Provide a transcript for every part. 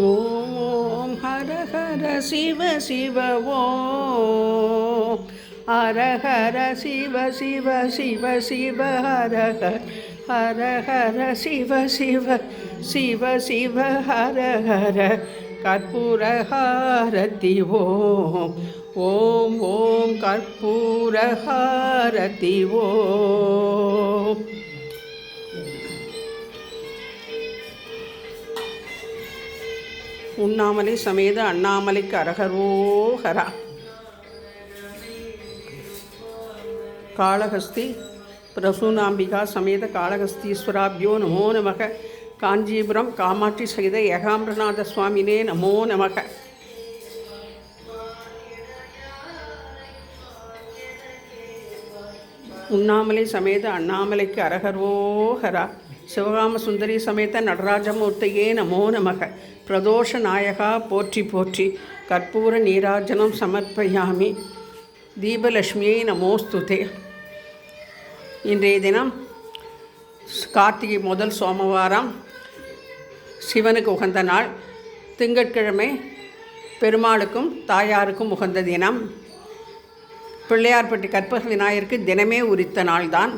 ஓம் ஹர ஹர சிவ சிவ ஓம் ஹர ஹர சிவ சிவ சிவ சிவ ஹர ஹர ஹர ஹர சிவ சிவ சிவ சிவ ஹர ஹர கற்பூர ஹாரதி ஓம் ஓம் ஓம் கற்பூர ஹாரதி ஓம். உண்ணாமலை சமேத அண்ணாமலைக்கு அரகரோஹரா. காளஹஸ்தி பிரசூனாம்பிகா சமேத காளஹஸ்தீஸ்வராபியோ நமோ நமக. காஞ்சிபுரம் காமாட்சி சகித ஏகாம்பரநாத சுவாமினே நமோ நமக. உண்ணாமலை சமேத அண்ணாமலைக்கு அரகரோஹரா. சிவகாம சுந்தரி சமேத நடராஜமூர்த்தியே நமோ நமக. பிரதோஷ நாயகா போற்றி போற்றி. கற்பூர நீராஜனம் சமர்ப்பயாமி. தீபலட்சுமியை நமோஸ்துதே. இன்றைய தினம் கார்த்திகை முதல் சோமவாரம், சிவனுக்கு உகந்த நாள். திங்கட்கிழமை பெருமாளுக்கும் தாயாருக்கும் உகந்த தினம். பிள்ளையார்பட்டி கற்பக விநாயகருக்கு தினமே உரித்த நாள்தான்.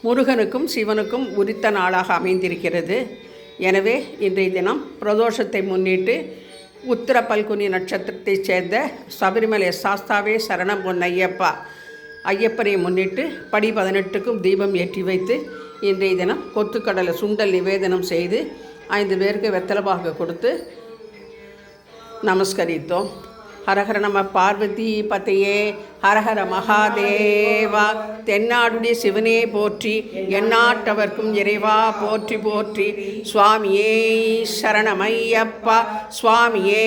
முருகனுக்கும் சிவனுக்கும் உரித்த நாளாக அமைந்திருக்கிறது. எனவே இன்றைய தினம் பிரதோஷத்தை முன்னிட்டு உத்திர பல்குனி நட்சத்திரத்தைச் சேர்ந்த சபரிமலை சாஸ்தாவே சரணம் பொன்னையப்பா ஐயப்பரை முன்னிட்டு படி 18க்கும் தீபம் ஏற்றி வைத்து இன்றைய தினம் கொத்துக்கடலை சுண்டல் நிவேதனம் செய்து 5 பேருக்கு வெத்தலைபாக கொடுத்து நமஸ்கரித்தோம். ஹரஹர நம பார்வதி பதையே. ஹரஹர மகாதேவா. தென்னாடுடைய சிவனே போற்றி, எந்நாட்டவர்க்கும் இறைவா போற்றி போற்றி. சுவாமியே சரணமையப்பா, சுவாமியே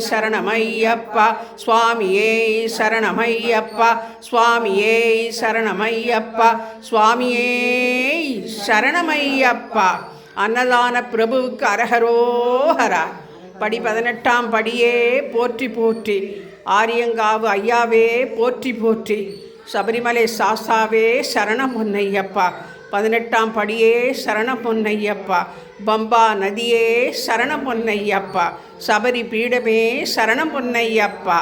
சரணமையப்பா, சுவாமியே சரணமையப்பா, சுவாமியே சரணமையப்பா, சுவாமியே சரணமையப்பா. அன்னதான பிரபுவுக்கு அரஹரோஹரா. படி 18ஆம் படியே போற்றி போற்றி. ஆரியங்காவு ஐயாவே போற்றி போற்றி. சபரிமலை சாஸ்தாவே சரணம் பொன்னையப்பா. 18ஆம் படியே சரணம் பொன்னையப்பா. பம்பா நதியே சரணம் பொன்னையப்பா. சபரி பீடமே சரணம் பொன்னையப்பா.